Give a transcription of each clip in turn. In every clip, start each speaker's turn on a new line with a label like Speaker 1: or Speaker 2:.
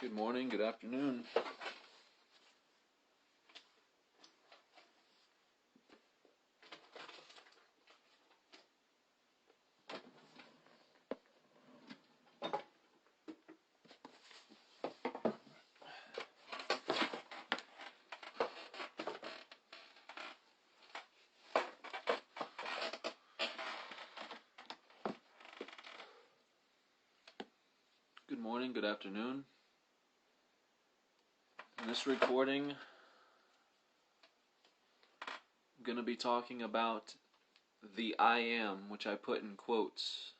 Speaker 1: Good morning, good afternoon. Good morning, good afternoon. In this recording, I'm going to be talking about the I am, which I put in quotes.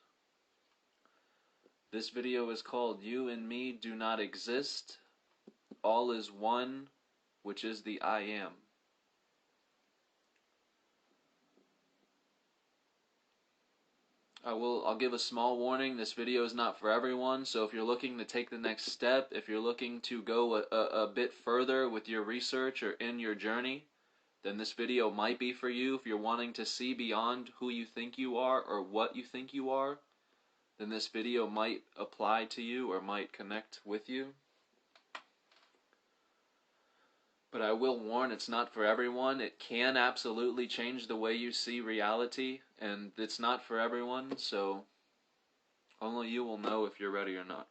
Speaker 1: This video is called You and Me Do Not Exist. All is One, which is the I am. I'll give a small warning. This video is not for everyone, so if you're looking to take the next step, if you're looking to go a bit further with your research or in your journey, then this video might be for you. If you're wanting to see beyond who you think you are or what you think you are, then this video might apply to you or might connect with you. But I will warn, it's not for everyone. It can absolutely change the way you see reality, and it's not for everyone, so only you will know if you're ready or not.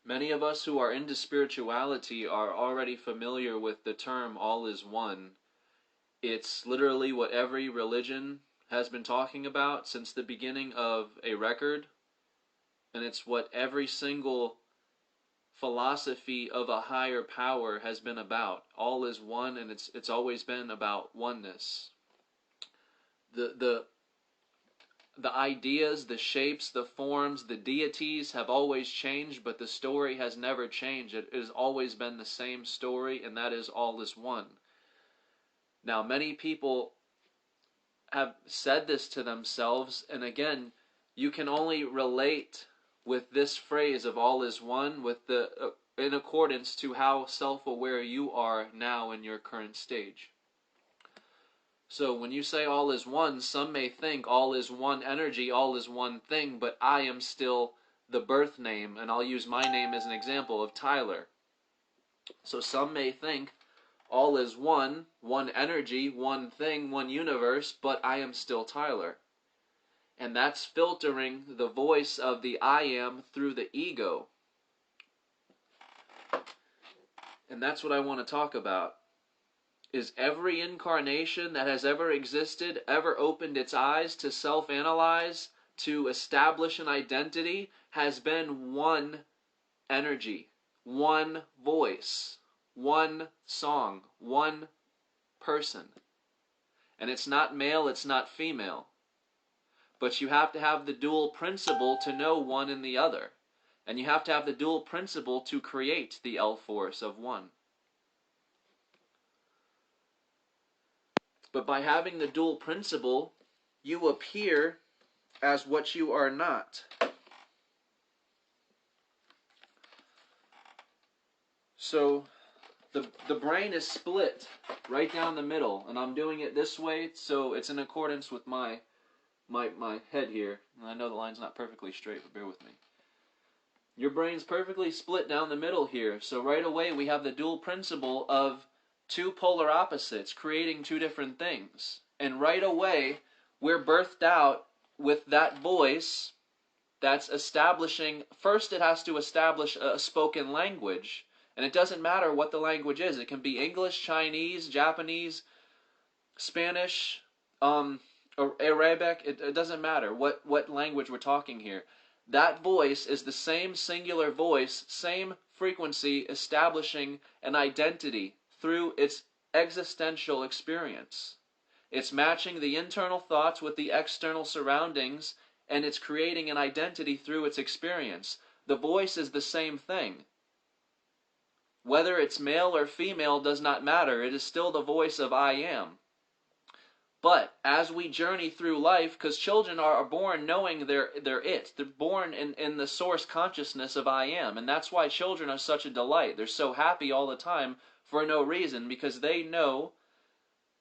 Speaker 1: Many of us who are into spirituality are already familiar with the term all is one. It's literally what every religion has been talking about since the beginning of a record, and it's what every single philosophy of a higher power has been about. All is one, and it's always been about oneness. The ideas, the shapes, the forms, the deities have always changed, but the story has never changed. It has always been the same story, and that is all is one. Now, many people have said this to themselves, and again, you can only relate with this phrase of all is one with in accordance to how self-aware you are now in your current stage. So when you say all is one, some may think all is one energy, all is one thing, but I am still the birth name, and I'll use my name as an example of Tyler. So some may think all is one energy, one thing, one universe, but I am still Tyler. And that's filtering the voice of the I am through the ego. And that's what I want to talk about. Is every incarnation that has ever existed ever opened its eyes to self-analyze, to establish an identity, has been one energy, one voice, one song, one person. And it's not male, it's not female. But you have to have the dual principle to know one and the other. And you have to have the dual principle to create the L-force of one. But by having the dual principle, you appear as what you are not. So the brain is split right down the middle, and I'm doing it this way so it's in accordance with my head here. And I know the line's not perfectly straight, but bear with me. Your brain's perfectly split down the middle here, so right away we have the dual principle of two polar opposites creating two different things. And right away we're birthed out with that voice that's establishing, first it has to establish a spoken language. And it doesn't matter what the language is. It can be English, Chinese, Japanese, Spanish, or Arabic. It doesn't matter what language we're talking here. That voice is the same singular voice, same frequency, establishing an identity through its existential experience. It's matching the internal thoughts with the external surroundings, and it's creating an identity through its experience. The voice is the same thing. Whether it's male or female does not matter. It is still the voice of I am. But as we journey through life, because children are born knowing they're it. They're born in the source consciousness of I am. And that's why children are such a delight. They're so happy all the time for no reason, because they know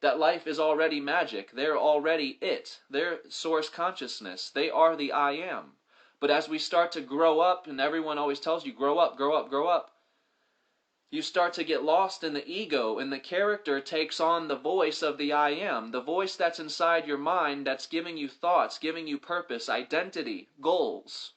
Speaker 1: that life is already magic. They're already it. They're source consciousness. They are the I am. But as we start to grow up, and everyone always tells you, grow up, grow up, grow up, you start to get lost in the ego, and the character takes on the voice of the I am, the voice that's inside your mind that's giving you thoughts, giving you purpose, identity, goals.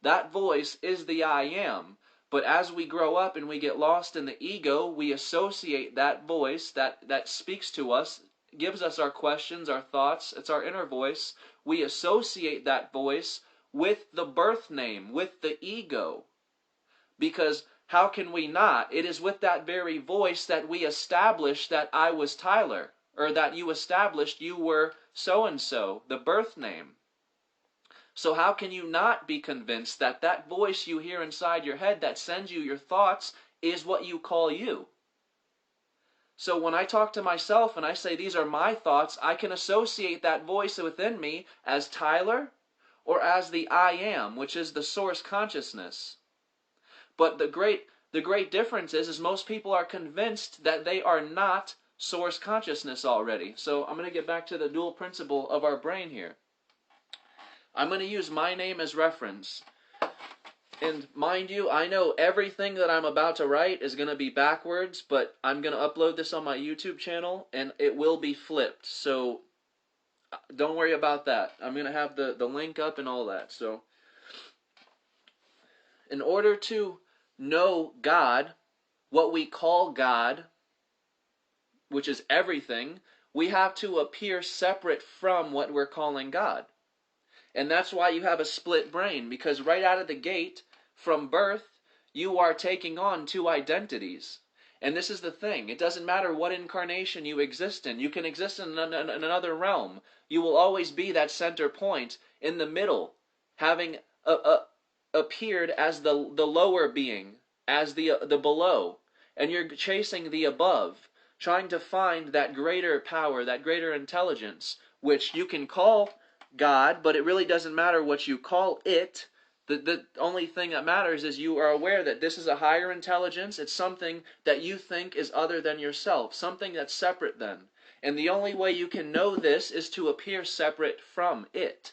Speaker 1: That voice is the I am. But as we grow up and we get lost in the ego, we associate that voice that speaks to us, gives us our questions, our thoughts, it's our inner voice. We associate that voice with the birth name, with the ego. Because how can we not? It is with that very voice that we establish that I was Tyler, or that you established you were so-and-so, the birth name. So how can you not be convinced that that voice you hear inside your head that sends you your thoughts is what you call you? So when I talk to myself and I say these are my thoughts, I can associate that voice within me as Tyler or as the I am, which is the source consciousness. But the great difference is most people are convinced that they are not source consciousness already. So I'm going to get back to the dual principle of our brain here. I'm going to use my name as reference. And mind you, I know everything that I'm about to write is going to be backwards, but I'm going to upload this on my YouTube channel, and it will be flipped. So don't worry about that. I'm going to have the link up and all that. So in order to know God, what we call God, which is everything, we have to appear separate from what we're calling God. And that's why you have a split brain, because right out of the gate, from birth, you are taking on two identities. And this is the thing. It doesn't matter what incarnation you exist in. You can exist in another realm. You will always be that center point in the middle, having appeared as the lower being, as the below. And you're chasing the above, trying to find that greater power, that greater intelligence, which you can call God, but it really doesn't matter what you call it. The only thing that matters is you are aware that this is a higher intelligence. It's something that you think is other than yourself, something that's separate then. And the only way you can know this is to appear separate from it.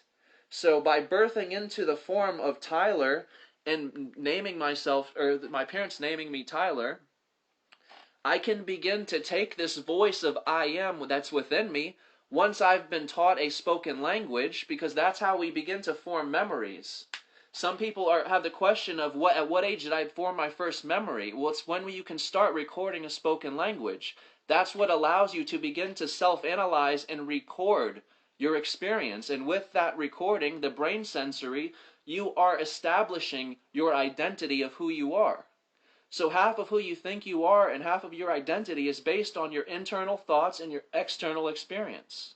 Speaker 1: So by birthing into the form of Tyler and naming myself, or my parents naming me Tyler, I can begin to take this voice of I am that's within me once I've been taught a spoken language, because that's how we begin to form memories. Some people have the question of at what age did I form my first memory? Well, it's when you can start recording a spoken language. That's what allows you to begin to self-analyze and record your experience. And with that recording, the brain sensory, you are establishing your identity of who you are. So half of who you think you are and half of your identity is based on your internal thoughts and your external experience.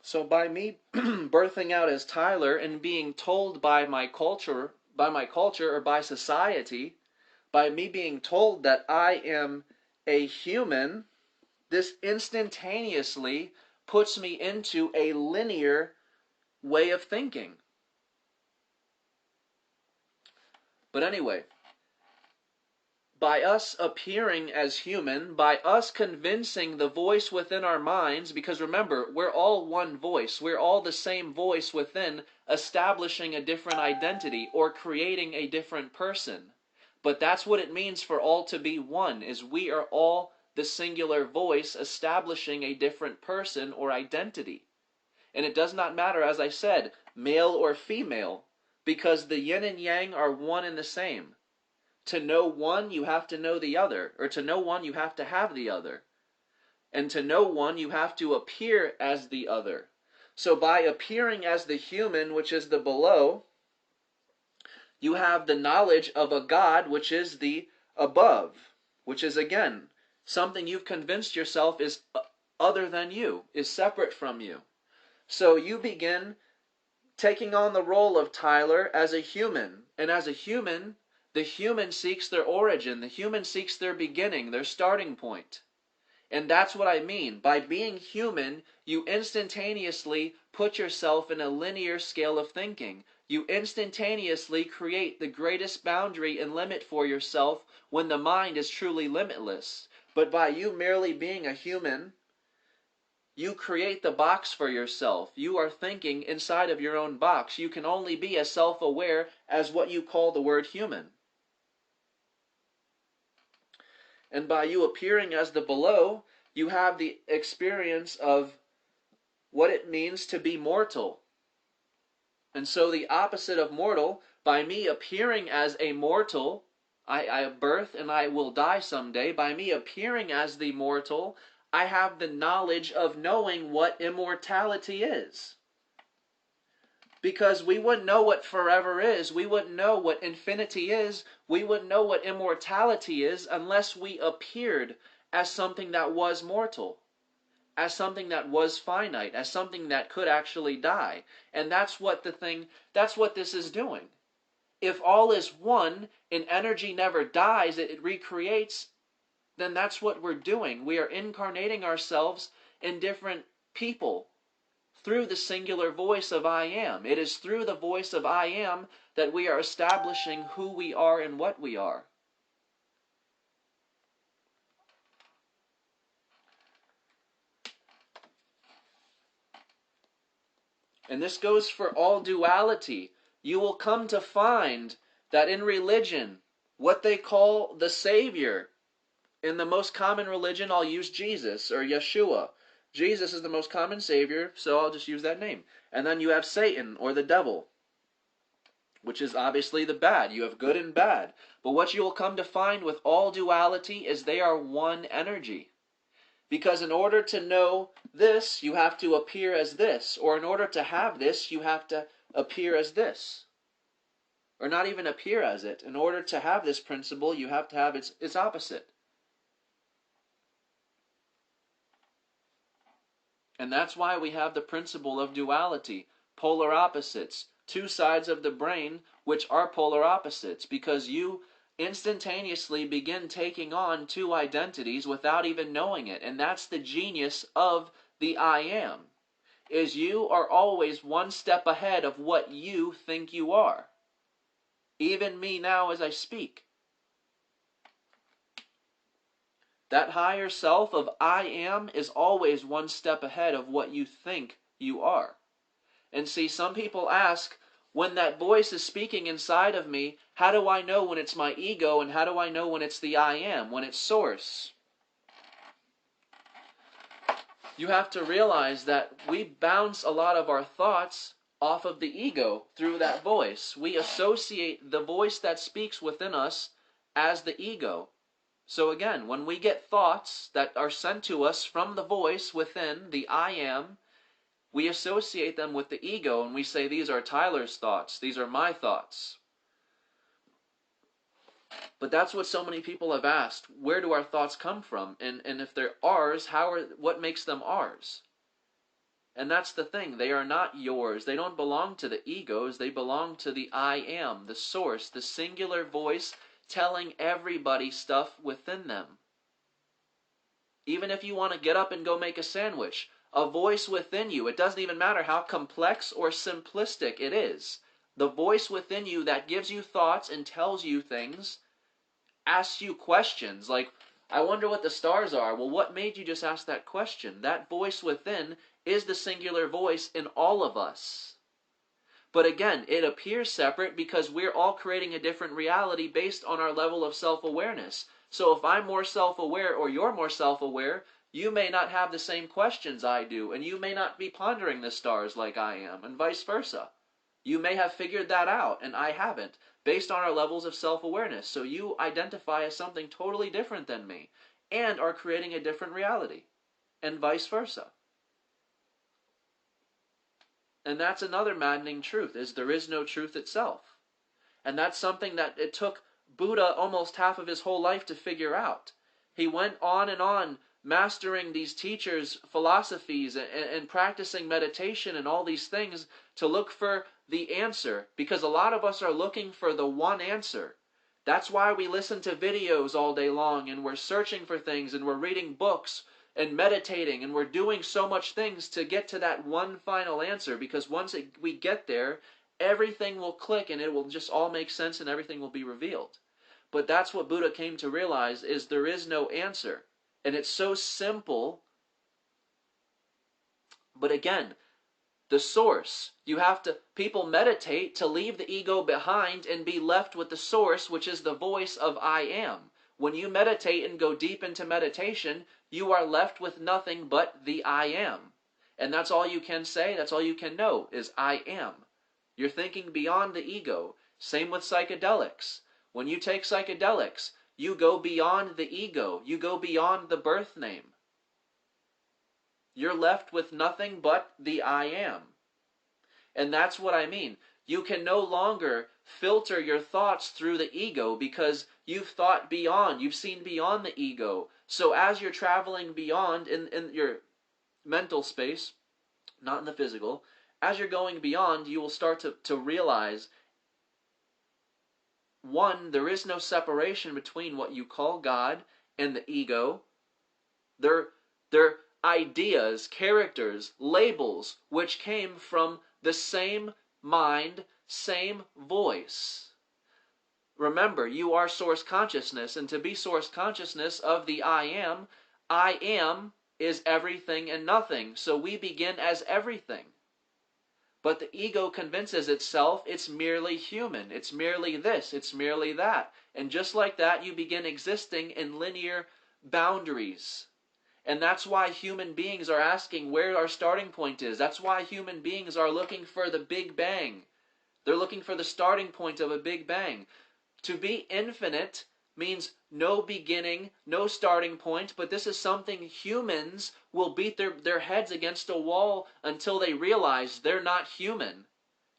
Speaker 1: So by me birthing out as Tyler and being told by my culture or by society, by me being told that I am a human, this instantaneously puts me into a linear way of thinking. But anyway, by us appearing as human, by us convincing the voice within our minds, because remember, we're all one voice, we're all the same voice within, establishing a different identity or creating a different person. But that's what it means for all to be one, is we are all the singular voice establishing a different person or identity. And it does not matter, as I said, male or female, because the yin and yang are one and the same. To know one, you have to know the other. Or to know one, you have to have the other. And to know one, you have to appear as the other. So by appearing as the human, which is the below, you have the knowledge of a God, which is the above. Which is, again, something you've convinced yourself is other than you, is separate from you. So you begin taking on the role of Tyler as a human. And as a human, the human seeks their origin. The human seeks their beginning, their starting point. And that's what I mean. By being human, you instantaneously put yourself in a linear scale of thinking. You instantaneously create the greatest boundary and limit for yourself when the mind is truly limitless. But by you merely being a human, you create the box for yourself. You are thinking inside of your own box. You can only be as self-aware as what you call the word human. And by you appearing as the below, you have the experience of what it means to be mortal. And so the opposite of mortal, by me appearing as a mortal, I have birth and I will die someday. By me appearing as the mortal, I have the knowledge of knowing what immortality is. Because we wouldn't know what forever is. We wouldn't know what infinity is. We wouldn't know what immortality is unless we appeared as something that was mortal, as something that was finite, as something that could actually die. And that's what this is doing. If all is one and energy never dies, it recreates, then that's what we're doing. We are incarnating ourselves in different people through the singular voice of I Am. It is through the voice of I Am that we are establishing who we are and what we are. And this goes for all duality. You will come to find that in religion, what they call the Savior, in the most common religion, I'll use Jesus or Yeshua. Jesus is the most common Savior, so I'll just use that name. And then you have Satan or the devil, which is obviously the bad. You have good and bad. But what you will come to find with all duality is they are one energy. Because in order to know this, you have to appear as this. Or in order to have this, you have to appear as this. Or not even appear as it. In order to have this principle, you have to have its opposite. And that's why we have the principle of duality, polar opposites, two sides of the brain which are polar opposites, because you instantaneously begin taking on two identities without even knowing it. And that's the genius of the I Am, is you are always one step ahead of what you think you are. Even me now as I speak. That higher self of I Am is always one step ahead of what you think you are. And see, some people ask, when that voice is speaking inside of me, how do I know when it's my ego, and how do I know when it's the I Am, when it's source? You have to realize that we bounce a lot of our thoughts off of the ego through that voice. We associate the voice that speaks within us as the ego. So again, when we get thoughts that are sent to us from the voice within, the I Am, we associate them with the ego, and we say, these are Tyler's thoughts, these are my thoughts. But that's what so many people have asked, where do our thoughts come from? And if they're ours, what makes them ours? And that's the thing, they are not yours, they don't belong to the egos, they belong to the I Am, the source, the singular voice telling everybody stuff within them. Even if you want to get up and go make a sandwich, a voice within you, it doesn't even matter how complex or simplistic it is. The voice within you that gives you thoughts and tells you things, asks you questions like, I wonder what the stars are. Well, what made you just ask that question? That voice within is the singular voice in all of us. But again, it appears separate because we're all creating a different reality based on our level of self-awareness. So if I'm more self-aware or you're more self-aware, you may not have the same questions I do, and you may not be pondering the stars like I am, and vice versa. You may have figured that out, and I haven't, based on our levels of self-awareness. So you identify as something totally different than me, and are creating a different reality, and vice versa. And that's another maddening truth, is there is no truth itself. And that's something that it took Buddha almost half of his whole life to figure out. He went on and on mastering these teachers' philosophies and practicing meditation and all these things to look for the answer. Because a lot of us are looking for the one answer. That's why we listen to videos all day long, and we're searching for things, and we're reading books and meditating, and we're doing so much things to get to that one final answer, because once we get there, everything will click and it will just all make sense and everything will be revealed. But that's what Buddha came to realize, is there is no answer. And it's so simple. But again, the source. People meditate to leave the ego behind and be left with the source, which is the voice of I am. When you meditate and go deep into meditation, you are left with nothing but the I am. And that's all you can say, that's all you can know, is I am. You're thinking beyond the ego. Same with psychedelics. When you take psychedelics, you go beyond the ego. You go beyond the birth name. You're left with nothing but the I am. And that's what I mean. You can no longer filter your thoughts through the ego because you've thought beyond, you've seen beyond the ego. So as you're traveling beyond in your mental space, not in the physical, as you're going beyond, you will start to realize, one, there is no separation between what you call God and the ego. They're ideas, characters, labels, which came from the same mind, same voice. Remember, you are source consciousness, and to be source consciousness of the I am is everything and nothing. So we begin as everything. But the ego convinces itself it's merely human, it's merely this, it's merely that. And just like that, you begin existing in linear boundaries. And that's why human beings are asking where our starting point is. That's why human beings are looking for the Big Bang. They're looking for the starting point of a Big Bang. To be infinite means no beginning, no starting point, but this is something humans will beat their heads against a wall until they realize they're not human.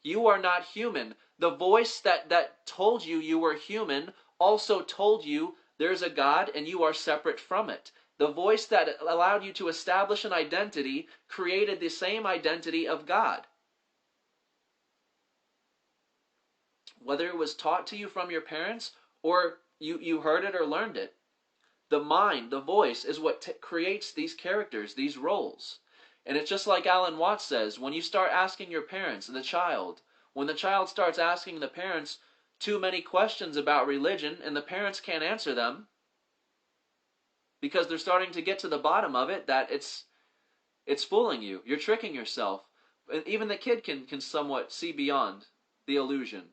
Speaker 1: You are not human. The voice that told you you were human also told you there's a God and you are separate from it. The voice that allowed you to establish an identity created the same identity of God. Whether it was taught to you from your parents or you heard it or learned it, the mind, the voice, is what creates these characters, these roles. And it's just like Alan Watts says, when you start asking your parents, when the child starts asking the parents too many questions about religion and the parents can't answer them, because they're starting to get to the bottom of it, that it's fooling you. You're tricking yourself. And even the kid can somewhat see beyond the illusion.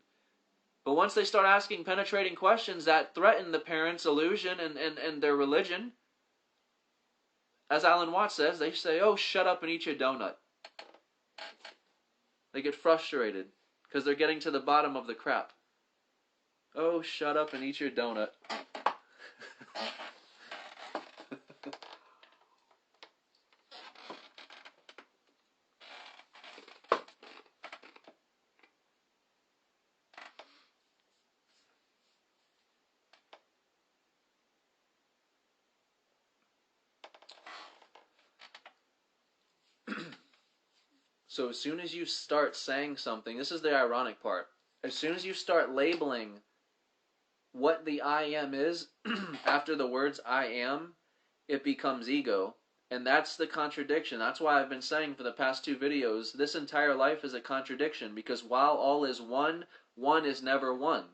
Speaker 1: But once they start asking penetrating questions that threaten the parents' illusion and their religion, as Alan Watts says, they say, oh, shut up and eat your donut. They get frustrated because they're getting to the bottom of the crap. Oh, shut up and eat your donut. So as soon as you start saying something, this is the ironic part, as soon as you start labeling what the I am is, after the words I am, it becomes ego. And that's the contradiction. That's why I've been saying for the past 2 videos, this entire life is a contradiction, because while all is one, one is never one.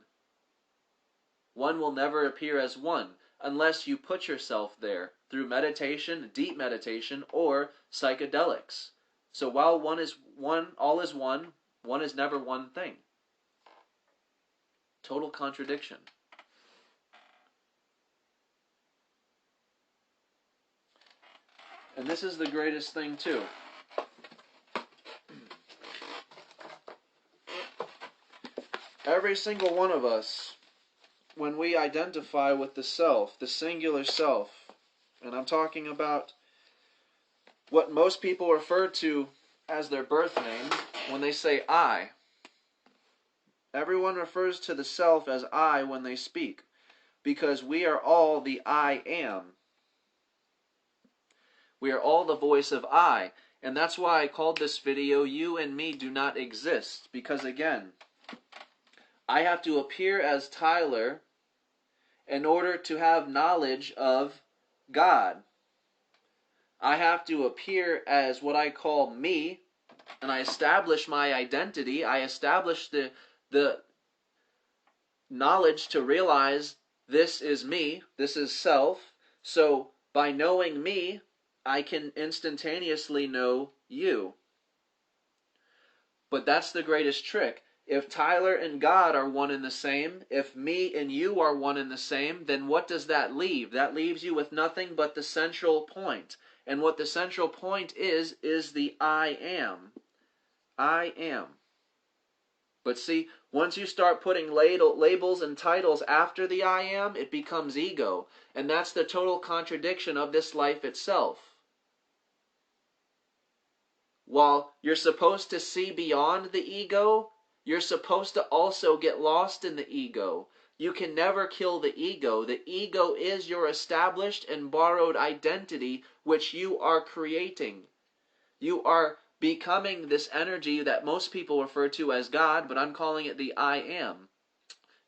Speaker 1: One will never appear as one, unless you put yourself there through meditation, deep meditation, or psychedelics. So while one is one, all is one is never one thing. Total contradiction. And this is the greatest thing too. Every single one of us, when we identify with the self, the singular self, and I'm talking about what most people refer to as their birth name when they say I. Everyone refers to the self as I when they speak, because we are all the I am. We are all the voice of I. And that's why I called this video, You and Me Do Not Exist. Because again, I have to appear as Tyler in order to have knowledge of God. I have to appear as what I call me and I establish my identity, I establish the knowledge to realize this is me, this is self. So by knowing me, I can instantaneously know you. But that's the greatest trick. If Tyler and God are one and the same, if me and you are one and the same, then what does that leave? That leaves you with nothing but the central point. And what the central point is the I am. I am. But see, once you start putting labels and titles after the I am, it becomes ego. And that's the total contradiction of this life itself. While you're supposed to see beyond the ego, you're supposed to also get lost in the ego. You can never kill the ego. The ego is your established and borrowed identity, which you are creating. You are becoming this energy that most people refer to as God, but I'm calling it the I am.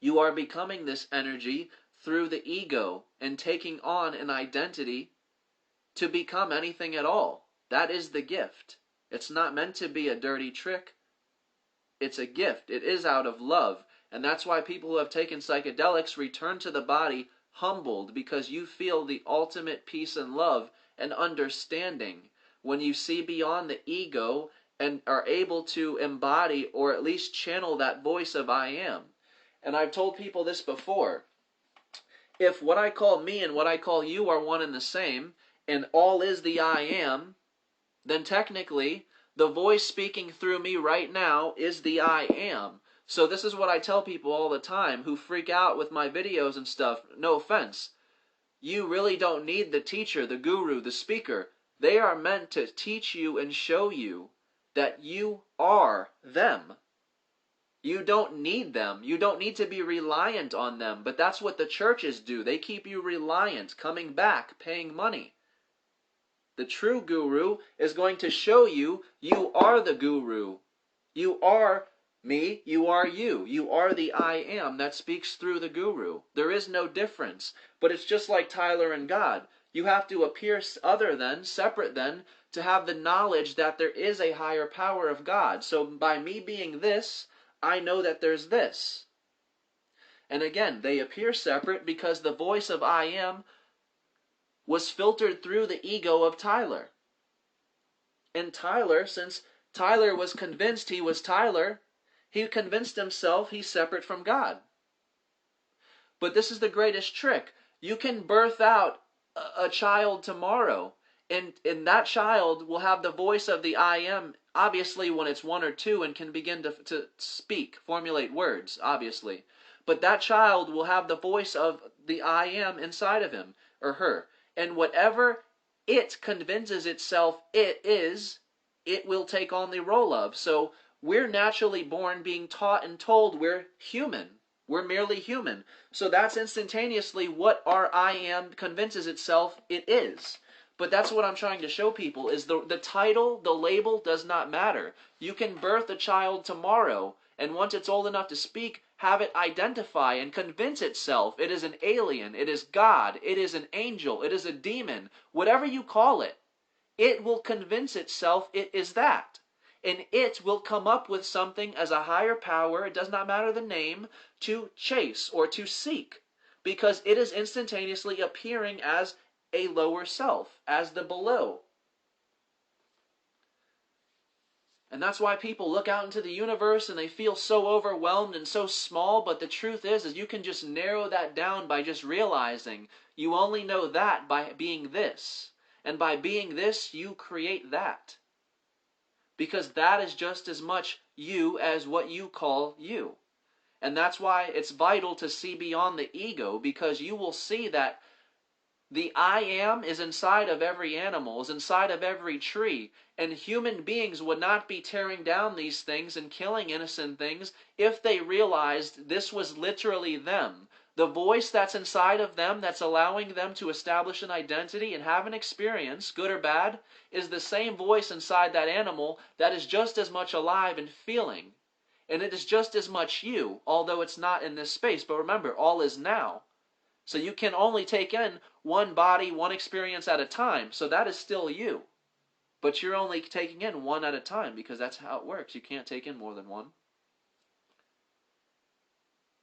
Speaker 1: You are becoming this energy through the ego and taking on an identity to become anything at all. That is the gift. It's not meant to be a dirty trick. It's a gift. It is out of love. And that's why people who have taken psychedelics return to the body humbled, because you feel the ultimate peace and love and understanding when you see beyond the ego and are able to embody or at least channel that voice of I am. And I've told people this before. If what I call me and what I call you are one and the same, and all is the I am, then technically, the voice speaking through me right now is the I am. So this is what I tell people all the time who freak out with my videos and stuff. No offense. You really don't need the teacher, the guru, the speaker. They are meant to teach you and show you that you are them. You don't need them. You don't need to be reliant on them. But that's what the churches do. They keep you reliant, coming back, paying money. The true guru is going to show you you are the guru. You are me, you are you. You are the I am that speaks through the guru. There is no difference. But it's just like Tyler and God. You have to appear other than, separate than, to have the knowledge that there is a higher power of God. So by me being this, I know that there's this. And again, they appear separate because the voice of I am was filtered through the ego of Tyler. And Tyler, since Tyler was convinced he was Tyler, he convinced himself he's separate from God. But this is the greatest trick. You can birth out a child tomorrow, and that child will have the voice of the I am, obviously when it's 1 or 2, and can begin to speak, formulate words, obviously. But that child will have the voice of the I am inside of him or her. And whatever it convinces itself it is, it will take on the role of. So we're naturally born being taught and told we're human. We're merely human. So that's instantaneously what our I am convinces itself it is. But that's what I'm trying to show people, is the title, the label does not matter. You can birth a child tomorrow, and once it's old enough to speak, have it identify and convince itself it is an alien, it is God, it is an angel, it is a demon, whatever you call it. It will convince itself it is that. And it will come up with something as a higher power, it does not matter the name, to chase or to seek. Because it is instantaneously appearing as a lower self, as the below. And that's why people look out into the universe and they feel so overwhelmed and so small, but the truth is you can just narrow that down by just realizing you only know that by being this. And by being this, you create that. Because that is just as much you as what you call you. And that's why it's vital to see beyond the ego, because you will see that the I am is inside of every animal, is inside of every tree. And human beings would not be tearing down these things and killing innocent things if they realized this was literally them. The voice that's inside of them that's allowing them to establish an identity and have an experience, good or bad, is the same voice inside that animal that is just as much alive and feeling. And it is just as much you, although it's not in this space. But remember, all is now. So you can only take in one body, one experience at a time. So that is still you. But you're only taking in one at a time because that's how it works. You can't take in more than one.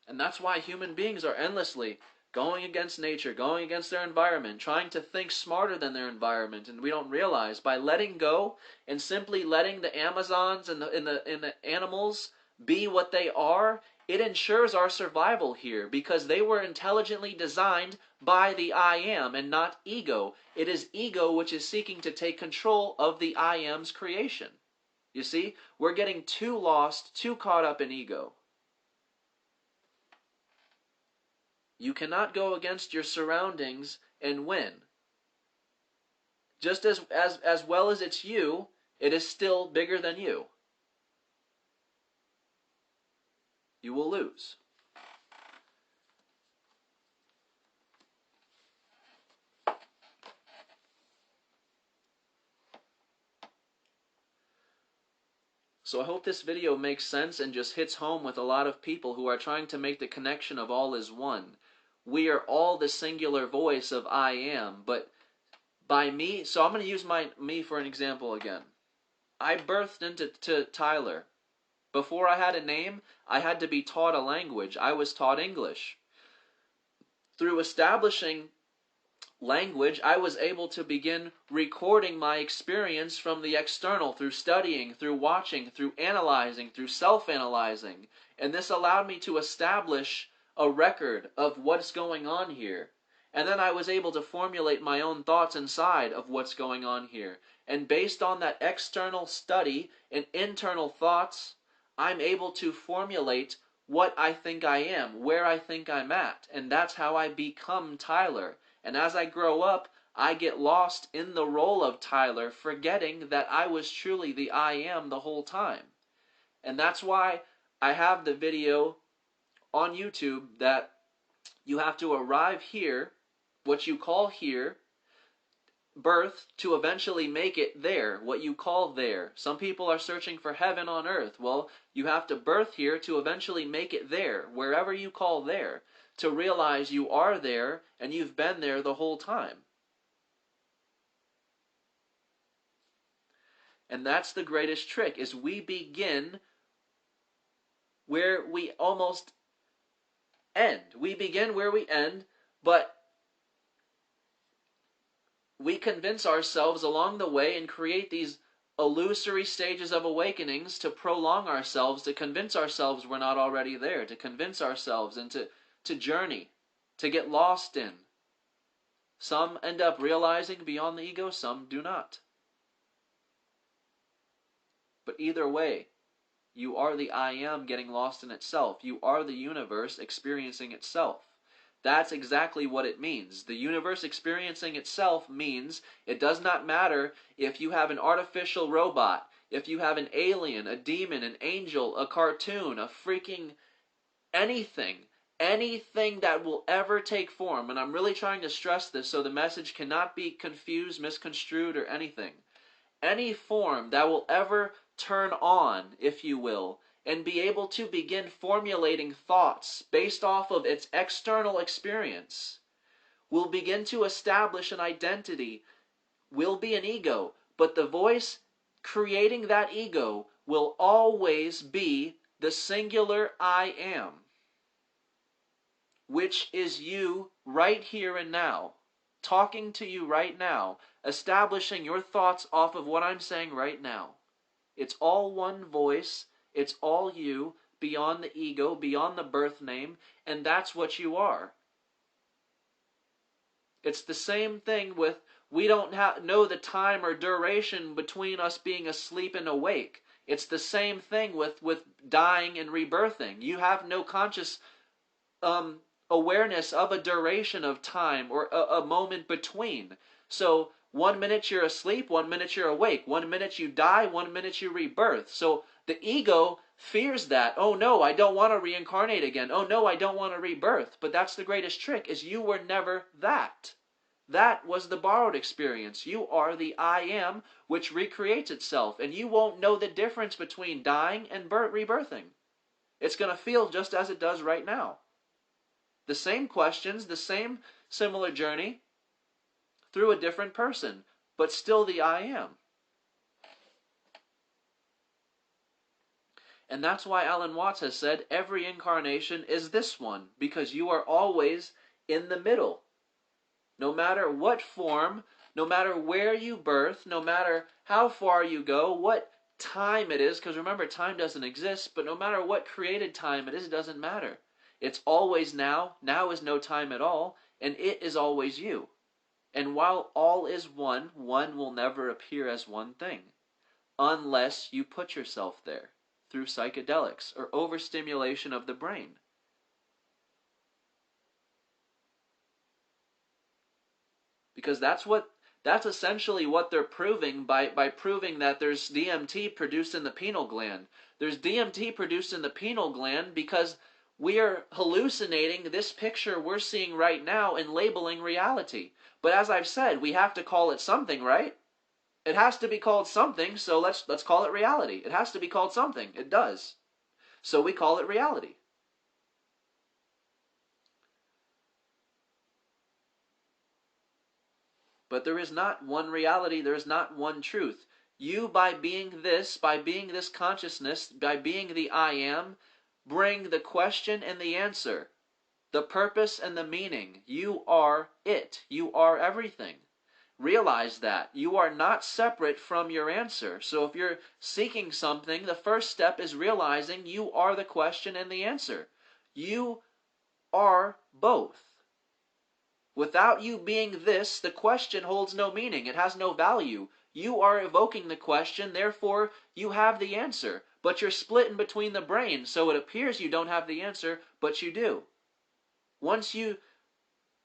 Speaker 1: And that's why human beings are endlessly going against nature, going against their environment, trying to think smarter than their environment, and we don't realize by letting go and simply letting the Amazons and the animals be what they are, it ensures our survival here because they were intelligently designed by the I am and not ego. It is ego which is seeking to take control of the I am's creation. You see, we're getting too lost, too caught up in ego. You cannot go against your surroundings and win. Just as well as it's you, it is still bigger than you. You will lose. So I hope this video makes sense and just hits home with a lot of people who are trying to make the connection of all is one. We are all the singular voice of I am, but by me, so I'm going to use me for an example again. I birthed into Tyler. Before I had a name, I had to be taught a language. I was taught English. Through establishing language, I was able to begin recording my experience from the external through studying, through watching, through analyzing, through self-analyzing. And this allowed me to establish a record of what's going on here. And then I was able to formulate my own thoughts inside of what's going on here. And based on that external study and internal thoughts, I'm able to formulate what I think I am, where I think I'm at. And that's how I become Tyler. And as I grow up, I get lost in the role of Tyler, forgetting that I was truly the I am the whole time. And that's why I have the video on YouTube that you have to arrive here, what you call here, birth, to eventually make it there, what you call there. Some people are searching for heaven on earth. Well, you have to birth here to eventually make it there, wherever you call there, to realize you are there and you've been there the whole time. And that's the greatest trick, is we begin where we almost end. We begin where we end, but we convince ourselves along the way and create these illusory stages of awakenings to prolong ourselves, to convince ourselves we're not already there, to convince ourselves and to journey, to get lost in. Some end up realizing beyond the ego, some do not. But either way, you are the I am getting lost in itself. You are the universe experiencing itself. That's exactly what it means. The universe experiencing itself means it does not matter if you have an artificial robot, if you have an alien, a demon, an angel, a cartoon, a freaking anything that will ever take form. And I'm really trying to stress this so the message cannot be confused, misconstrued, or anything. Any form that will ever turn on, if you will, and be able to begin formulating thoughts based off of its external experience, will begin to establish an identity, will be an ego, but the voice creating that ego will always be the singular I am, which is you right here and now, talking to you right now, establishing your thoughts off of what I'm saying right now. It's all one voice. It's all you, beyond the ego, beyond the birth name, and that's what you are. It's the same thing with, we don't know the time or duration between us being asleep and awake. It's the same thing with dying and rebirthing. You have no conscious awareness of a duration of time or a moment between. So 1 minute you're asleep, 1 minute you're awake, 1 minute you die, 1 minute you rebirth. So the ego fears that. Oh no, I don't want to reincarnate again. Oh no, I don't want to rebirth. But that's the greatest trick, is you were never that. That was the borrowed experience. You are the I am, which recreates itself. And you won't know the difference between dying and rebirthing. It's going to feel just as it does right now. The same questions, the same similar journey, through a different person, but still the I am. And that's why Alan Watts has said every incarnation is this one, because you are always in the middle. No matter what form, no matter where you birth, no matter how far you go, what time it is, because remember, time doesn't exist, but no matter what created time it is, it doesn't matter. It's always now. Now is no time at all, and it is always you. And while all is one, one will never appear as one thing, unless you put yourself there through psychedelics or overstimulation of the brain. Because that's essentially what they're proving by proving that there's DMT produced in the pineal gland. There's DMT produced in the pineal gland because we are hallucinating this picture we're seeing right now and labeling reality. But as I've said, we have to call it something, right? It has to be called something, so let's call it reality. It has to be called something. It does. So we call it reality. But there is not one reality, there is not one truth. You, by being this consciousness, by being the I am, bring the question and the answer, the purpose and the meaning. You are it. You are everything. Realize that. You are not separate from your answer. So if you're seeking something, the first step is realizing you are the question and the answer. You are both. Without you being this, the question holds no meaning. It has no value. You are evoking the question, therefore you have the answer. But you're split in between the brain, so it appears you don't have the answer, but you do.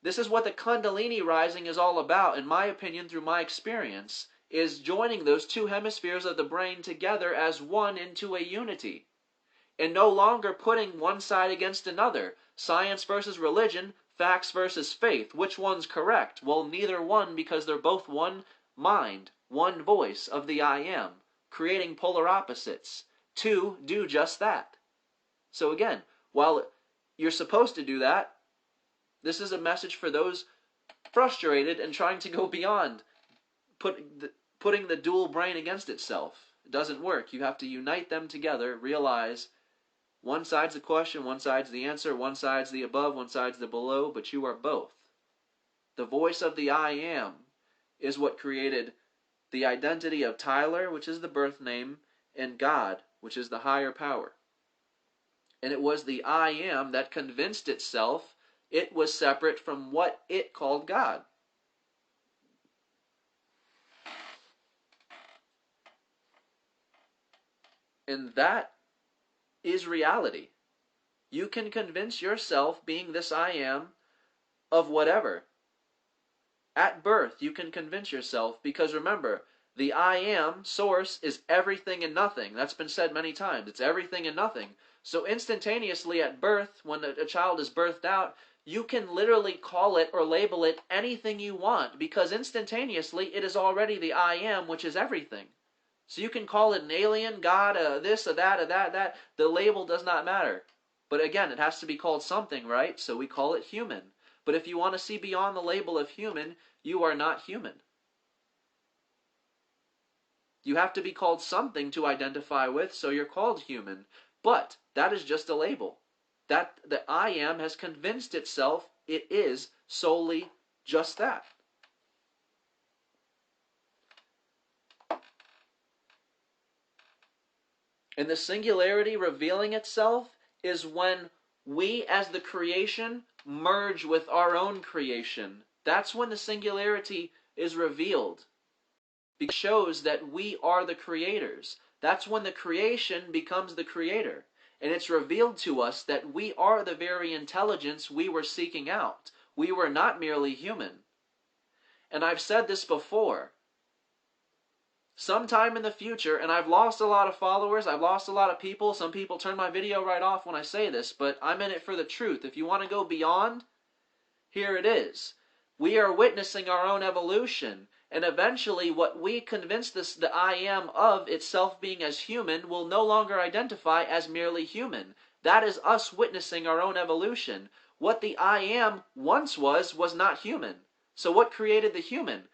Speaker 1: This is what the Kundalini rising is all about, in my opinion, through my experience, is joining those two hemispheres of the brain together as one into a unity. And no longer putting one side against another. Science versus religion, facts versus faith. Which one's correct? Well, neither one, because they're both one mind, one voice of the I am, creating polar opposites. Two do just that. So again, while you're supposed to do that, this is a message for those frustrated and trying to go beyond putting the dual brain against itself. It doesn't work. You have to unite them together, realize one side's the question, one side's the answer, one side's the above, one side's the below, but you are both. The voice of the I am is what created the identity of Tyler, which is the birth name, and God, which is the higher power. And it was the I am that convinced itself it was separate from what it called God. And that is reality. You can convince yourself, being this I am, of whatever. At birth, you can convince yourself, because remember, the I am, source, is everything and nothing. That's been said many times. It's everything and nothing. So instantaneously at birth, when a child is birthed out, you can literally call it or label it anything you want, because instantaneously it is already the I am, which is everything. So you can call it an alien, God, this, that. The label does not matter. But again, it has to be called something, right? So we call it human. But if you want to see beyond the label of human, you are not human. You have to be called something to identify with, so you're called human. But that is just a label. That the I am has convinced itself it is solely just that. And the singularity revealing itself is when we as the creation merge with our own creation. That's when the singularity is revealed. It shows that we are the creators. That's when the creation becomes the creator. And it's revealed to us that we are the very intelligence we were seeking out. We were not merely human. And I've said this before. Sometime in the future, and I've lost a lot of followers, I've lost a lot of people. Some people turn my video right off when I say this, but I'm in it for the truth. If you want to go beyond, here it is. We are witnessing our own evolution. And eventually what we convince the I am of itself being as human will no longer identify as merely human. That is us witnessing our own evolution. What the I am once was not human. So what created the human?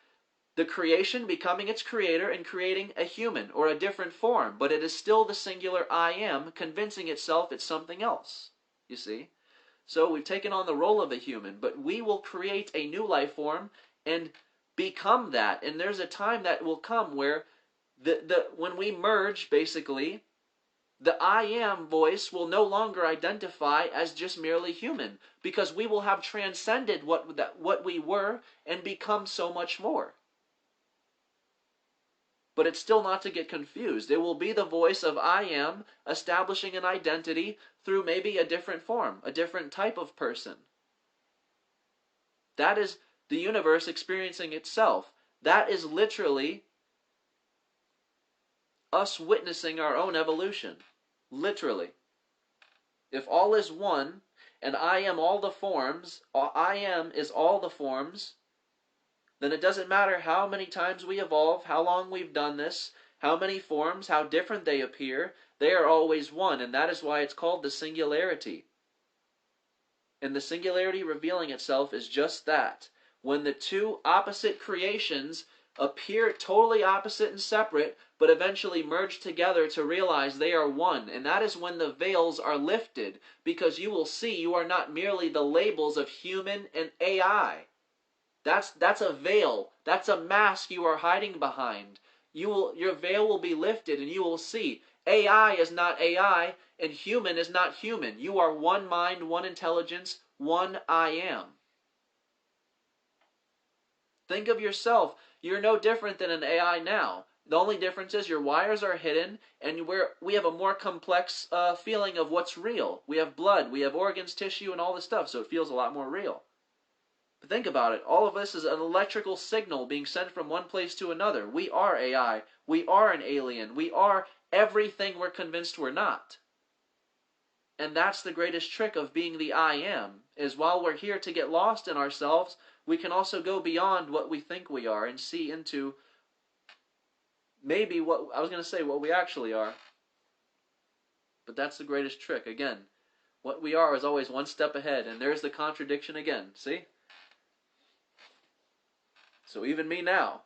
Speaker 1: The creation becoming its creator and creating a human or a different form, but it is still the singular I am convincing itself it's something else. You see? So we've taken on the role of a human, but we will create a new life form and become that. And there's a time that will come where when we merge, basically, the I am voice will no longer identify as just merely human, because we will have transcended what we were and become so much more. But it's still not to get confused. It will be the voice of I am establishing an identity through maybe a different form, a different type of person. That is the universe experiencing itself. That is literally us witnessing our own evolution. Literally. If all is one, and I am all the forms, I am is all the forms, then it doesn't matter how many times we evolve, how long we've done this, how many forms, how different they appear, they are always one, and that is why it's called the singularity. And the singularity revealing itself is just that. When the two opposite creations appear totally opposite and separate, but eventually merge together to realize they are one, and that is when the veils are lifted, because you will see you are not merely the labels of human and AI. That's a veil. That's a mask you are hiding behind. Your veil will be lifted and you will see AI is not AI and human is not human. You are one mind, one intelligence, one I am. Think of yourself. You're no different than an AI now. The only difference is your wires are hidden and we have a more complex feeling of what's real. We have blood, we have organs, tissue, and all this stuff, so it feels a lot more real. But think about it. All of this is an electrical signal being sent from one place to another. We are AI. We are an alien. We are everything we're convinced we're not. And that's the greatest trick of being the I am, is while we're here to get lost in ourselves, we can also go beyond what we think we are and see into maybe what we actually are. But that's the greatest trick. Again, what we are is always one step ahead, and there's the contradiction again. See? So even me now,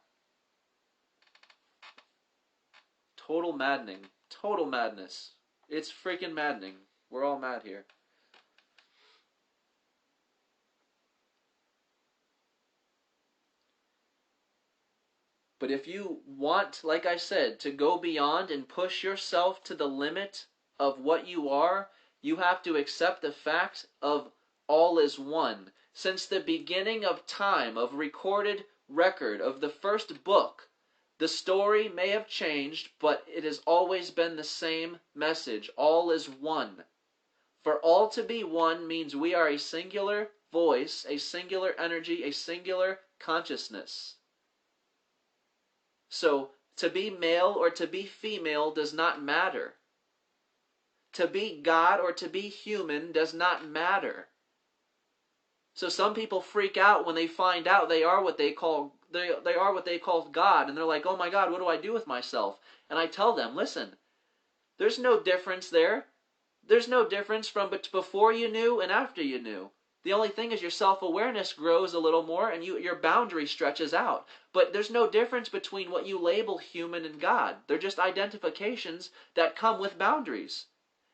Speaker 1: total maddening, total madness. It's freaking maddening. We're all mad here. But if you want, like I said, to go beyond and push yourself to the limit of what you are, you have to accept the fact of all is one. Since the beginning of time, of recorded record, of the first book, the story may have changed, but it has always been the same message. All is one. For all to be one means we are a singular voice, a singular energy, a singular consciousness. So, to be male or to be female does not matter. To be God or to be human does not matter. So some people freak out when they find out they are what they call God, and they're like, "Oh my God, what do I do with myself?" And I tell them, "Listen, there's no difference there. There's no difference from before you knew and after you knew. The only thing is your self-awareness grows a little more and your boundary stretches out. But there's no difference between what you label human and God. They're just identifications that come with boundaries."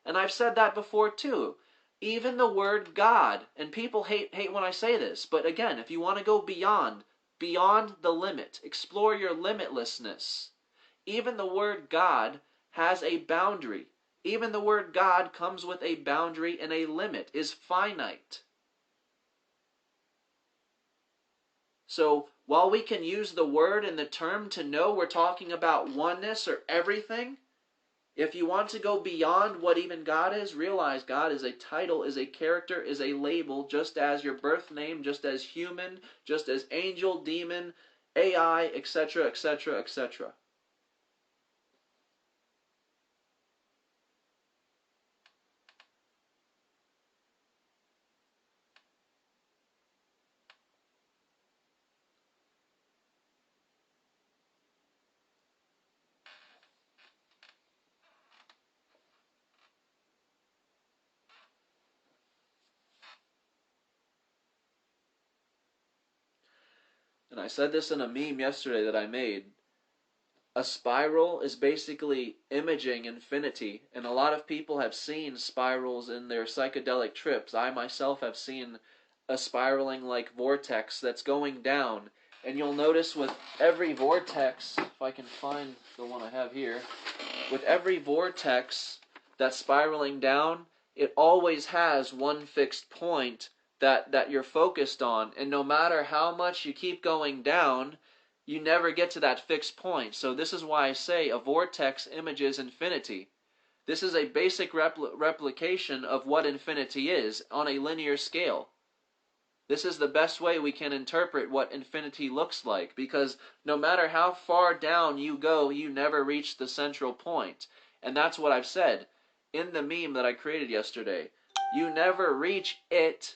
Speaker 1: And I've said that before too. Even the word God, and people hate when I say this, but again, if you want to go beyond the limit, explore your limitlessness. Even the word God has a boundary. Even the word God comes with a boundary and a limit, is finite. So while we can use the word and the term to know we're talking about oneness or everything, if you want to go beyond what even God is, realize God is a title, is a character, is a label, just as your birth name, just as human, just as angel, demon, AI, etc., etc., etc. and I said this in a meme yesterday that I made, a spiral is basically imaging infinity, and a lot of people have seen spirals in their psychedelic trips. I myself have seen a spiraling like vortex that's going down, and you'll notice with every vortex, if I can find the one I have here, with every vortex that's spiraling down, it always has one fixed point that you're focused on, and no matter how much you keep going down, you never get to that fixed point. So this is why I say a vortex images infinity. This is a basic replication of what infinity is on a linear scale. This is the best way we can interpret what infinity looks like, because no matter how far down you go, you never reach the central point. And that's what I've said in the meme that I created yesterday. You never reach it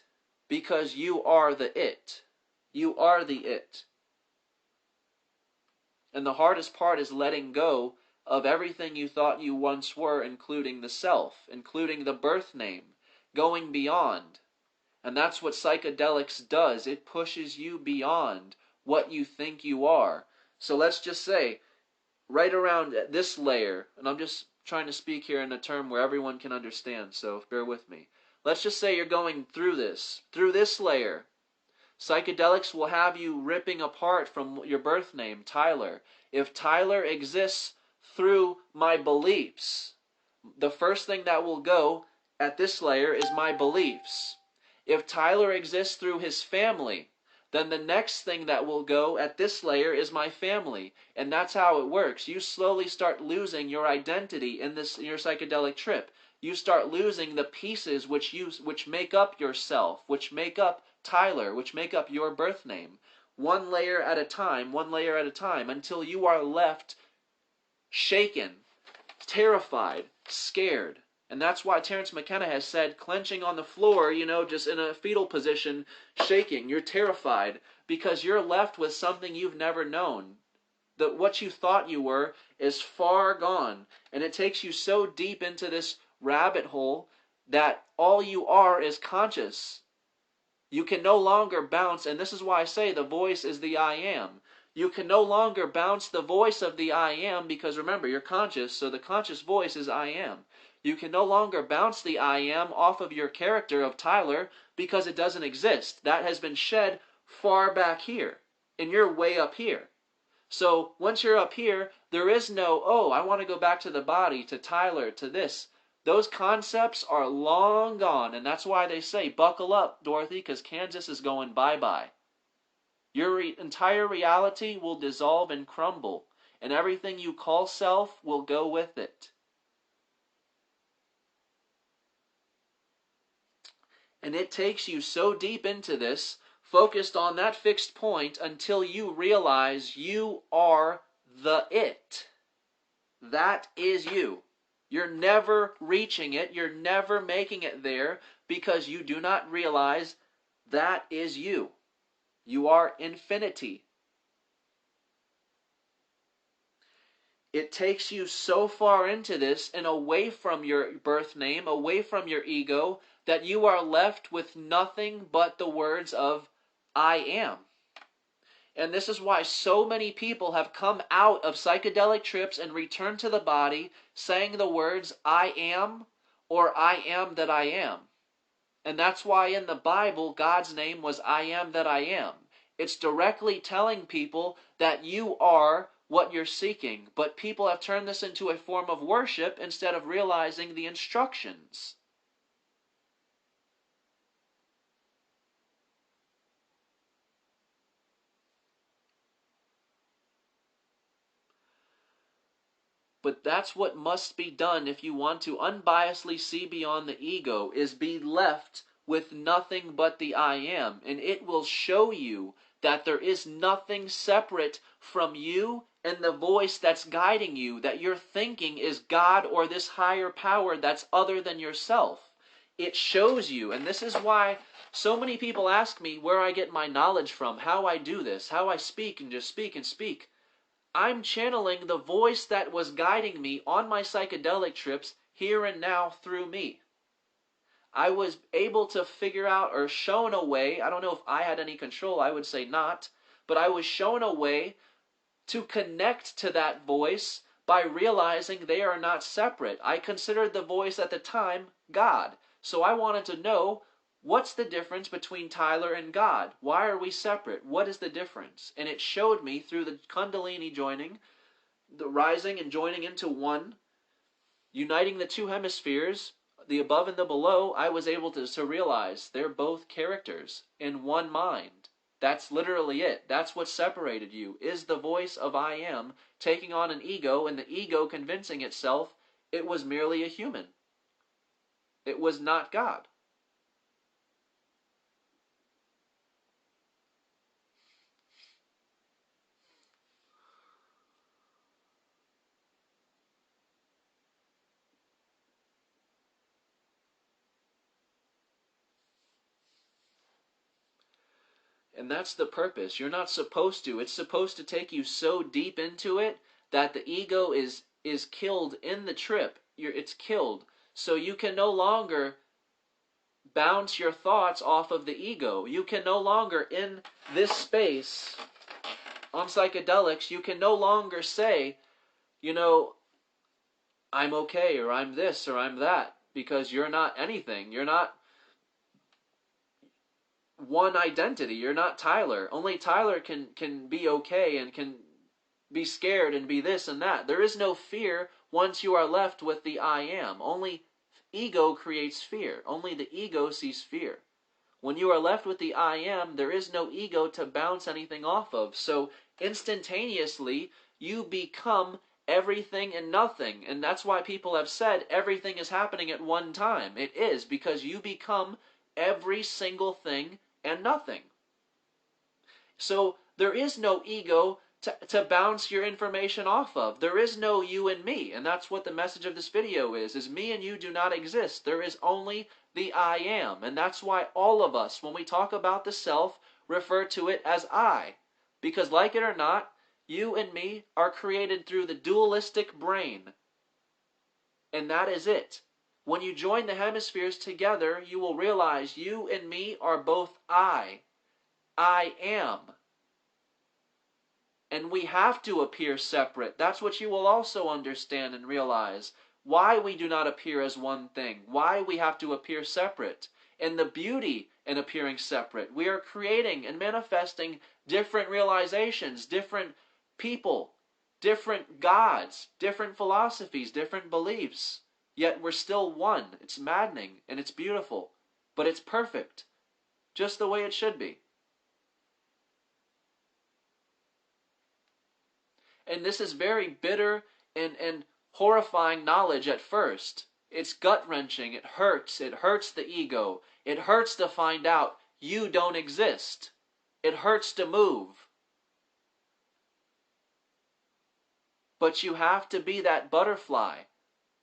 Speaker 1: because you are the it. You are the it. And the hardest part is letting go of everything you thought you once were, including the self, including the birth name, going beyond. And that's what psychedelics does. It pushes you beyond what you think you are. So let's just say, right around this layer, and I'm just trying to speak here in a term where everyone can understand, so bear with me. Let's just say you're going through this layer. Psychedelics will have you ripping apart from your birth name, Tyler. If Tyler exists through my beliefs, the first thing that will go at this layer is my beliefs. If Tyler exists through his family, then the next thing that will go at this layer is my family. And that's how it works. You slowly start losing your identity in your psychedelic trip. You start losing the pieces which make up yourself, which make up Tyler, which make up your birth name. One layer at a time, until you are left shaken, terrified, scared. And that's why Terence McKenna has said, clenching on the floor, just in a fetal position, shaking. You're terrified because you're left with something you've never known. That what you thought you were is far gone. And it takes you so deep into this rabbit hole that all you are is conscious. You can no longer bounce, and this is why I say the voice is the I am. You can no longer bounce the voice of the I am, because remember, you're conscious, so the conscious voice is I am. You can no longer bounce the I am off of your character of Tyler because it doesn't exist. That has been shed far back here, and you're way up here. So once you're up here, there is no, oh, I want to go back to the body, to Tyler, to this. Those concepts are long gone, and that's why they say, buckle up, Dorothy, because Kansas is going bye-bye. Your entire reality will dissolve and crumble, and everything you call self will go with it. And it takes you so deep into this, focused on that fixed point, until you realize you are the it. That is you. You're never reaching it. You're never making it there because you do not realize that is you. You are infinity. It takes you so far into this and away from your birth name, away from your ego, that you are left with nothing but the words of I am. And this is why so many people have come out of psychedelic trips and returned to the body saying the words I am or I am that I am. And that's why in the Bible, God's name was I am that I am. It's directly telling people that you are what you're seeking. But people have turned this into a form of worship instead of realizing the instructions. But that's what must be done if you want to unbiasedly see beyond the ego, is be left with nothing but the I am. And it will show you that there is nothing separate from you and the voice that's guiding you, that your thinking is God or this higher power that's other than yourself. It shows you, and this is why so many people ask me where I get my knowledge from, how I do this, how I speak and just speak and speak. I'm channeling the voice that was guiding me on my psychedelic trips here and now through me. I was able to figure out or shown a way, I don't know if I had any control, I would say not, but I was shown a way to connect to that voice by realizing they are not separate. I considered the voice at the time God. So I wanted to know, what's the difference between Tyler and God? Why are we separate? What is the difference? And it showed me through the Kundalini joining, the rising and joining into one, uniting the two hemispheres, the above and the below, I was able to realize they're both characters in one mind. That's literally it. That's what separated you, is the voice of I am taking on an ego, and the ego convincing itself it was merely a human. It was not God. And that's the purpose. You're not supposed to. It's supposed to take you so deep into it that the ego is killed in the trip. It's killed. So you can no longer bounce your thoughts off of the ego. You can no longer, in this space, on psychedelics, you can no longer say, you know, I'm okay, or I'm this, or I'm that, because you're not anything. You're not one identity. You're not Tyler. Only Tyler can be okay and can be scared and be this and that. There is no fear once you are left with the I am. Only ego creates fear. Only the ego sees fear. When you are left with the I am, there is no ego to bounce anything off of. So instantaneously, you become everything and nothing. And that's why people have said everything is happening at one time. It is, because you become every single thing and nothing. So there is no ego to bounce your information off of. There is no you and me. And that's what the message of this video is me and you do not exist. There is only the I am. And that's why all of us, when we talk about the self, refer to it as I. Because like it or not, you and me are created through the dualistic brain. And that is it. When you join the hemispheres together, you will realize you and me are both I. I am. And we have to appear separate. That's what you will also understand and realize. Why we do not appear as one thing. Why we have to appear separate. And the beauty in appearing separate. We are creating and manifesting different realizations, different people, different gods, different philosophies, different beliefs. Yet we're still one. It's maddening and it's beautiful. But it's perfect. Just the way it should be. And this is very bitter and horrifying knowledge at first. It's gut-wrenching. It hurts. It hurts the ego. It hurts to find out you don't exist. It hurts to move. But you have to be that butterfly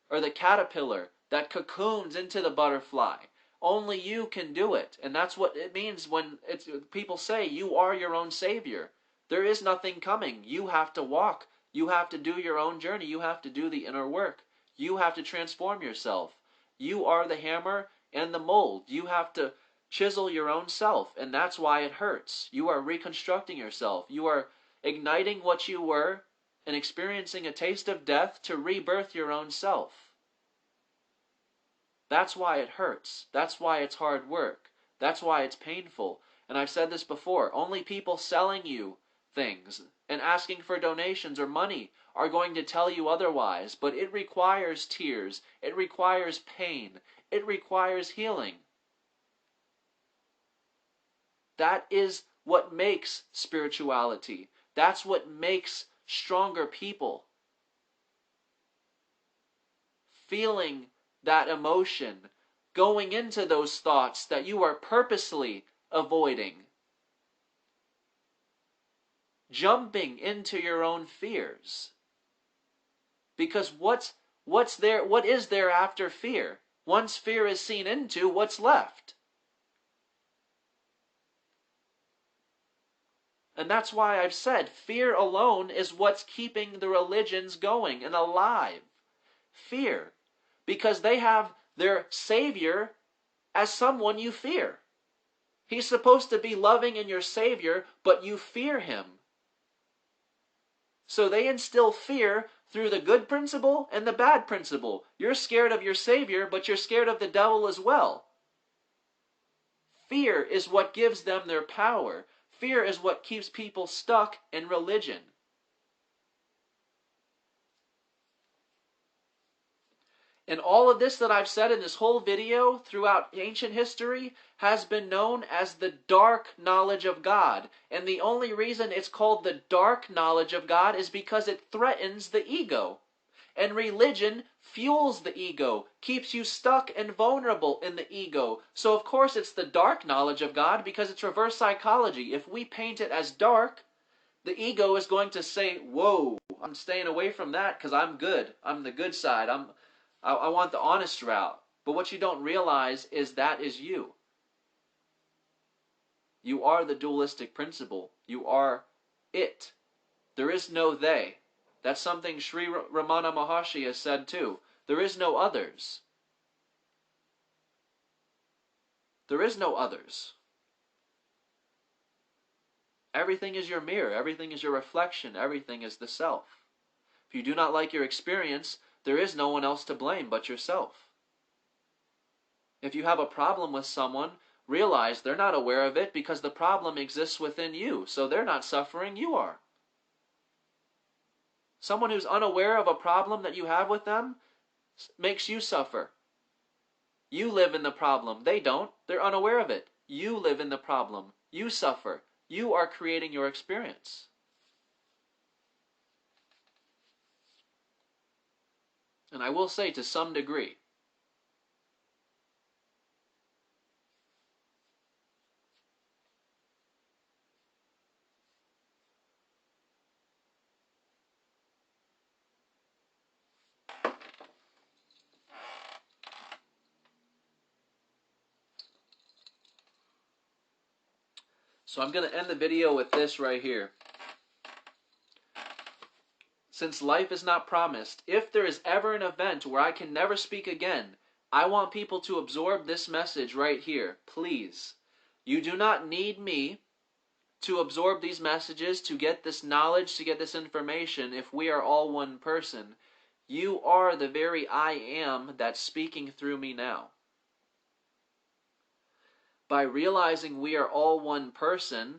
Speaker 1: or the caterpillar that cocoons into the butterfly. Only you can do it. And that's what it means when people say you are your own savior. There is nothing coming. You have to walk. You have to do your own journey. You have to do the inner work. You have to transform yourself. You are the hammer and the mold. You have to chisel your own self, and that's why it hurts. You are reconstructing yourself. You are igniting what you were and experiencing a taste of death to rebirth your own self. That's why it hurts. That's why it's hard work. That's why it's painful. And I've said this before, only people selling you things and asking for donations or money are going to tell you otherwise, but it requires tears, it requires pain, it requires healing. That is what makes spirituality. That's what makes stronger people. Feeling that emotion, going into those thoughts that you are purposely avoiding. Jumping into your own fears. Because what is there after fear? Once fear is seen into, what's left? And that's why I've said fear alone is what's keeping the religions going and alive. Fear. Because they have their savior as someone you fear. He's supposed to be loving and your Savior, but you fear him. So they instill fear through the good principle and the bad principle. You're scared of your Savior, but you're scared of the devil as well. Fear is what gives them their power. Fear is what keeps people stuck in religion. And all of this that I've said in this whole video throughout ancient history has been known as the dark knowledge of God. And the only reason it's called the dark knowledge of God is because it threatens the ego. And religion fuels the ego, keeps you stuck and vulnerable in the ego. So of course it's the dark knowledge of God because it's reverse psychology. If we paint it as dark, the ego is going to say, whoa, I'm staying away from that because I'm good. I'm the good side. I want the honest route. But what you don't realize is that is you. You are the dualistic principle. You are it. There is no they. That's something Sri Ramana Maharshi has said too. There is no others. There is no others. Everything is your mirror. Everything is your reflection. Everything is the self. If you do not like your experience, there is no one else to blame but yourself. If you have a problem with someone, realize they're not aware of it because the problem exists within you. So they're not suffering, you are. Someone who's unaware of a problem that you have with them makes you suffer. You live in the problem. They don't. They're unaware of it. You live in the problem. You suffer. You are creating your experience. And I will say to some degree, so I'm going to end the video with this right here. Since life is not promised, if there is ever an event where I can never speak again, I want people to absorb this message right here. Please. You do not need me to absorb these messages, to get this knowledge, to get this information if we are all one person. You are the very I am that's speaking through me now. By realizing we are all one person,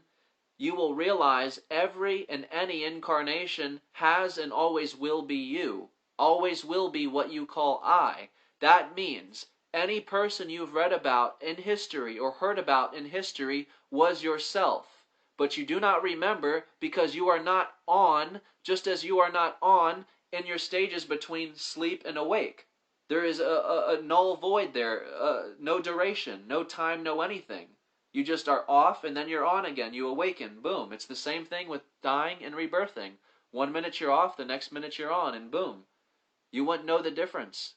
Speaker 1: you will realize every and any incarnation has and always will be you. Always will be what you call I. That means any person you've read about in history or heard about in history was yourself. But you do not remember because you are not on, just as you are not on in your stages between sleep and awake. There is a null void there, no duration, no time, no anything. You just are off and then you're on again. You awaken. Boom. It's the same thing with dying and rebirthing. 1 minute you're off, the next minute you're on, and boom. You wouldn't know the difference.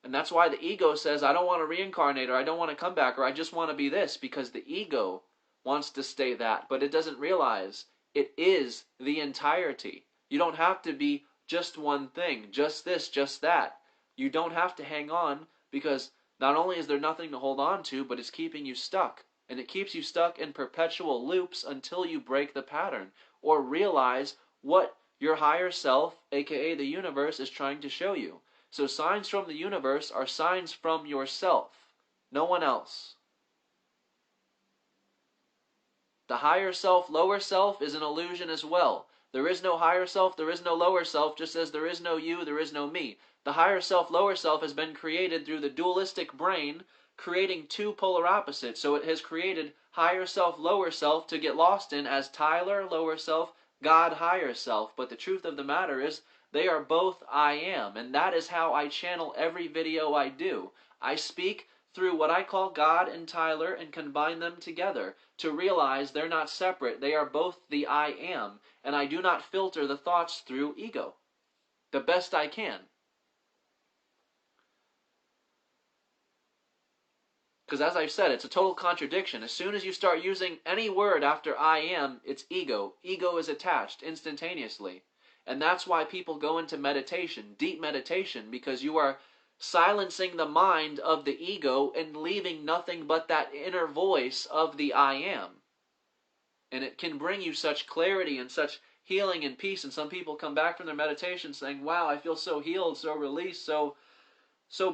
Speaker 1: And that's why the ego says, I don't want to reincarnate, or I don't want to come back, or I just want to be this, because the ego wants to stay that, but it doesn't realize it is the entirety. You don't have to be just one thing, just this, just that. You don't have to hang on, because not only is there nothing to hold on to, but it's keeping you stuck. And it keeps you stuck in perpetual loops until you break the pattern or realize what your higher self, aka the universe, is trying to show you. So signs from the universe are signs from yourself, no one else. The higher self, lower self is an illusion as well. There is no higher self, there is no lower self, just as there is no you, there is no me. The higher self, lower self has been created through the dualistic brain, creating two polar opposites. So it has created higher self, lower self to get lost in as Tyler, lower self, God, higher self. But the truth of the matter is, they are both I am. And that is how I channel every video I do. I speak through what I call God and Tyler and combine them together to realize they're not separate. They are both the I am. And I do not filter the thoughts through ego. The best I can. Because as I've said, it's a total contradiction. As soon as you start using any word after I am, it's ego. Ego is attached instantaneously. And that's why people go into meditation, deep meditation, because you are silencing the mind of the ego and leaving nothing but that inner voice of the I am. And it can bring you such clarity and such healing and peace. And some people come back from their meditation saying, wow, I feel so healed, so released, so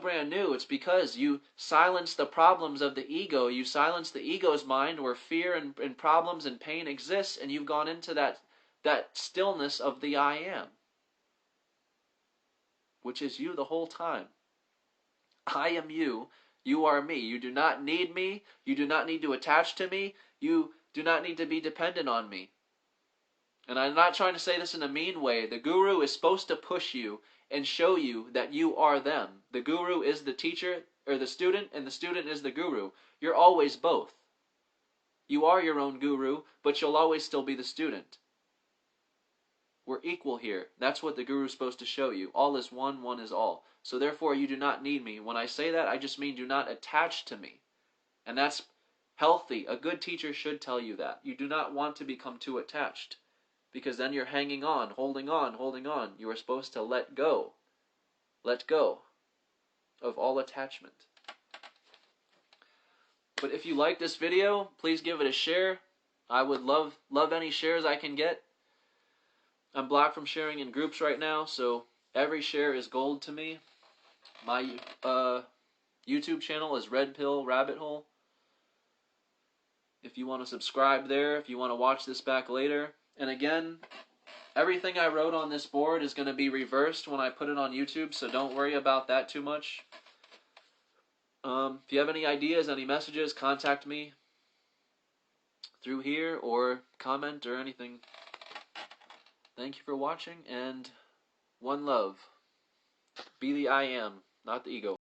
Speaker 1: brand new. It's because you silence the problems of the ego. You silence the ego's mind where fear and problems and pain exists, and you've gone into that stillness of the I am, which is you the whole time. I am you. You are me. You do not need me. You do not need to attach to me. You do not need to be dependent on me. And I'm not trying to say this in a mean way. The guru is supposed to push you and show you that you are them. The guru is the teacher or the student, and the student is the guru. You're always both. You are your own guru, but you'll always still be the student. We're equal here. That's what the guru is supposed to show you. All is one, one is all. So therefore, you do not need me. When I say that, I just mean do not attach to me. And that's healthy. A good teacher should tell you that. You do not want to become too attached, because then you're hanging on, holding on, holding on. You are supposed to let go. Let go of all attachment. But if you like this video, please give it a share. I would love any shares I can get. I'm blocked from sharing in groups right now, so every share is gold to me. My YouTube channel is Red Pill Rabbit Hole. If you want to subscribe there, if you want to watch this back later. And again, everything I wrote on this board is going to be reversed when I put it on YouTube, so don't worry about that too much. If you have any ideas, any messages, contact me through here or comment or anything. Thank you for watching, and one love. Be the I am, not the ego.